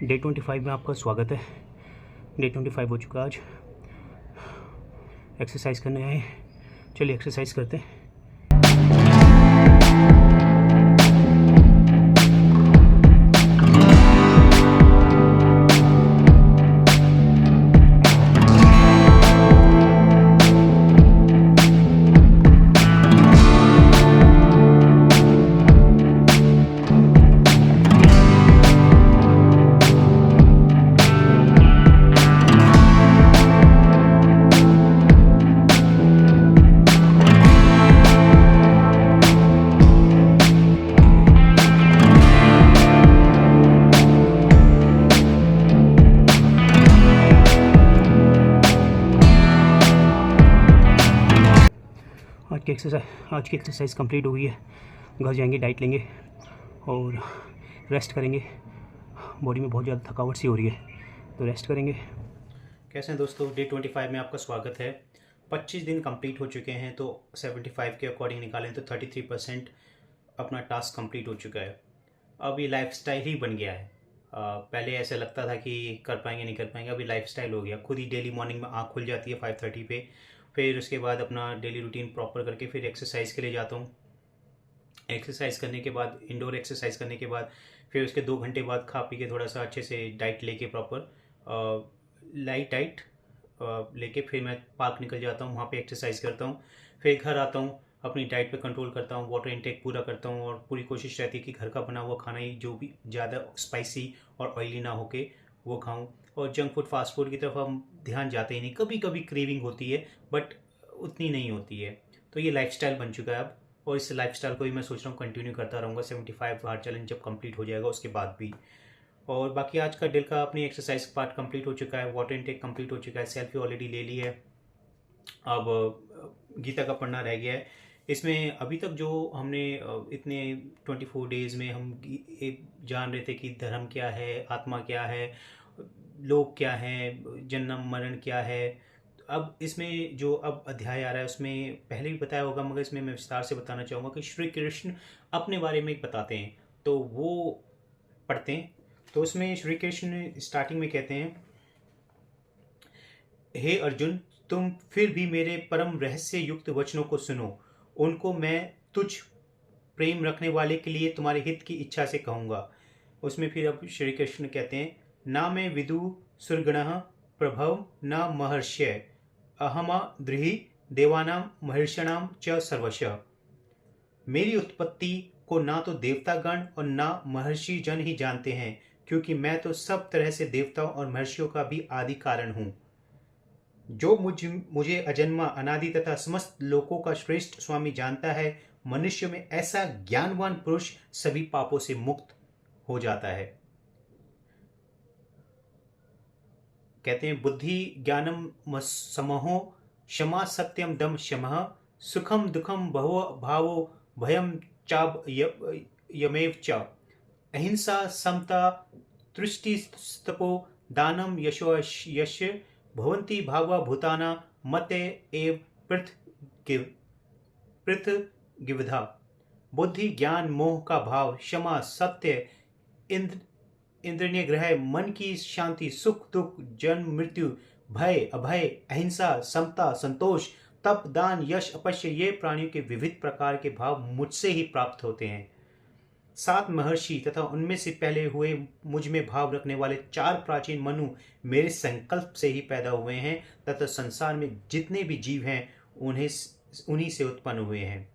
Day 25 में आपका स्वागत है। डे 25 हो चुका आज। एक्सरसाइज करने आए, चलिए एक्सरसाइज करते हैं। आज की एक्सरसाइज कंप्लीट हो गई है। घर जाएंगे, डाइट लेंगे और रेस्ट करेंगे। बॉडी में बहुत ज़्यादा थकावट सी हो रही है, तो रेस्ट करेंगे। कैसे हैं दोस्तों, डे 25 में आपका स्वागत है। 25 दिन कंप्लीट हो चुके हैं, तो 75 के अकॉर्डिंग निकालें तो 33% अपना टास्क कंप्लीट हो चुका है। अब ये लाइफस्टाइल ही बन गया है। पहले ऐसे लगता था कि कर पाएंगे नहीं कर पाएंगे, अभी लाइफस्टाइल हो गया। खुद ही डेली मॉर्निंग में आँख खुल जाती है 5:30 पे। फिर उसके बाद अपना डेली रूटीन प्रॉपर करके फिर एक्सरसाइज के लिए जाता हूँ। एक्सरसाइज करने के बाद, इंडोर एक्सरसाइज करने के बाद, फिर उसके 2 घंटे बाद खा पी के थोड़ा सा अच्छे से डाइट लेके, प्रॉपर लाइट डाइट लेके फिर मैं पार्क निकल जाता हूँ। वहाँ पे एक्सरसाइज करता हूँ। फिर घर आता हूँ, अपनी डाइट पे कंट्रोल करता हूँ, वाटर इनटेक पूरा करता हूँ और पूरी कोशिश रहती है कि घर का बना हुआ खाना ही, जो भी ज़्यादा स्पाइसी और ऑयली ना होके वो खाऊं। और जंक फूड, फास्ट फूड की तरफ हम ध्यान जाते ही नहीं। कभी कभी क्रेविंग होती है, बट उतनी नहीं होती है। तो ये लाइफस्टाइल बन चुका है अब, और इस लाइफस्टाइल को ही मैं सोच रहा हूँ कंटिन्यू करता रहूँगा 75 हार्ड चैलेंज जब कंप्लीट हो जाएगा उसके बाद भी। और बाकी आज का डे का अपनी एक्सरसाइज पार्ट कंप्लीट हो चुका है, वाटर इनटेक कंप्लीट हो चुका है, सेल्फी ऑलरेडी ले ली है। अब गीता का पढ़ना रह गया है। इसमें अभी तक जो हमने इतने 24 डेज में हम जान रहे थे कि धर्म क्या है, आत्मा क्या है, लोग क्या हैं, जन्म मरण क्या है। अब इसमें जो अब अध्याय आ रहा है उसमें पहले भी बताया होगा, मगर इसमें मैं विस्तार से बताना चाहूँगा कि श्री कृष्ण अपने बारे में बताते हैं, तो वो पढ़ते हैं। तो उसमें श्री कृष्ण स्टार्टिंग में कहते हैं, हे अर्जुन, तुम फिर भी मेरे परम रहस्य युक्त वचनों को सुनो। उनको मैं तुझ प्रेम रखने वाले के लिए तुम्हारे हित की इच्छा से कहूँगा। उसमें फिर अब श्री कृष्ण कहते हैं, ना मैं विदु सुरगण प्रभव न महर्ष्य अहमा द्रिहि देवानाम महर्षणाम च सर्वशः। मेरी उत्पत्ति को ना तो देवतागण और ना महर्षि जन ही जानते हैं, क्योंकि मैं तो सब तरह से देवताओं और महर्षियों का भी आदि कारण हूँ। जो मुझे अजन्मा, अनादि तथा समस्त लोकों का श्रेष्ठ स्वामी जानता है, मनुष्य में ऐसा ज्ञानवान पुरुष सभी पापों से मुक्त हो जाता है। कहते हैं, बुद्धि ज्ञानम समहो क्षमा सत्यम दम शमः सुखम दुखम बहु भावो भयम चाब यमेव च अहिंसा समता तृष्टिस्तपो दानम यशो यश भवन्ति भागवा भूताना मते एव पृथगिविधा। बुद्धि ज्ञान मोह का भाव, क्षमा सत्य इंद्रिय ग्रह, मन की शांति, सुख दुख, जन्म मृत्यु, भय अभय, अहिंसा समता संतोष, तप दान यश अपश्य, ये प्राणियों के विविध प्रकार के भाव मुझसे ही प्राप्त होते हैं। 7 महर्षि तथा उनमें से पहले हुए मुझ में भाव रखने वाले 4 प्राचीन मनु मेरे संकल्प से ही पैदा हुए हैं, तथा संसार में जितने भी जीव हैं उन्हीं से उत्पन्न हुए हैं।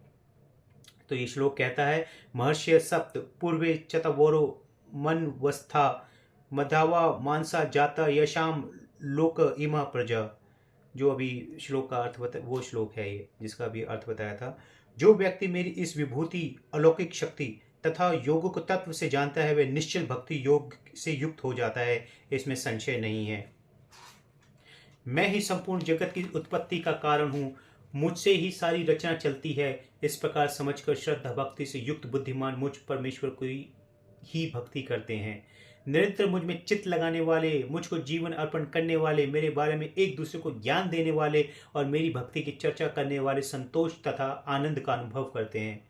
तो ये श्लोक कहता है, महर्षि सप्त पूर्वे चतवोरो मन वस्था मधावा मानसा जाता यशाम लोक इमा प्रजा। जो अभी श्लोक का अर्थ वो श्लोक है ये, जिसका भी अर्थ बताया था। जो व्यक्ति मेरी इस विभूति, अलौकिक शक्ति तथा योग को तत्व से जानता है, वह निश्चल भक्ति योग से युक्त हो जाता है, इसमें संशय नहीं है। मैं ही संपूर्ण जगत की उत्पत्ति का कारण हूँ, मुझसे ही सारी रचना चलती है। इस प्रकार समझकर श्रद्धा भक्ति से युक्त बुद्धिमान मुझ परमेश्वर को ही भक्ति करते हैं। निरंतर मुझ में चित्त लगाने वाले, मुझको जीवन अर्पण करने वाले, मेरे बारे में एक दूसरे को ज्ञान देने वाले और मेरी भक्ति की चर्चा करने वाले संतोष तथा आनंद का अनुभव करते हैं।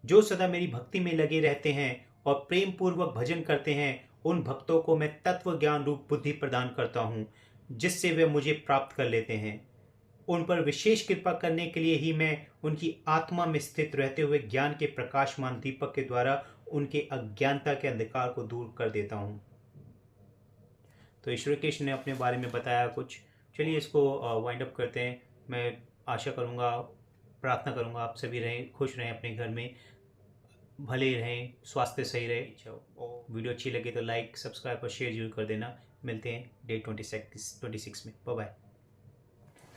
जो सदा मेरी भक्ति में लगे रहते हैं और प्रेम पूर्वक भजन करते हैं, उन भक्तों को मैं तत्व ज्ञान रूप बुद्धि प्रदान करता हूँ, जिससे वे मुझे प्राप्त कर लेते हैं। उन पर विशेष कृपा करने के लिए ही मैं उनकी आत्मा में स्थित रहते हुए ज्ञान के प्रकाशमान दीपक के द्वारा उनके अज्ञानता के अंधकार को दूर कर देता हूँ। तो ईश्वर कृष्ण ने अपने बारे में बताया कुछ। चलिए इसको वाइंड अप करते हैं। मैं आशा करूँगा, प्रार्थना करूँगा आप सभी रहें, खुश रहें, अपने घर में भले रहें, स्वास्थ्य सही रहे। और वीडियो अच्छी लगे तो लाइक, सब्सक्राइब और शेयर जरूर कर देना। मिलते हैं डे 26 में। Bye bye.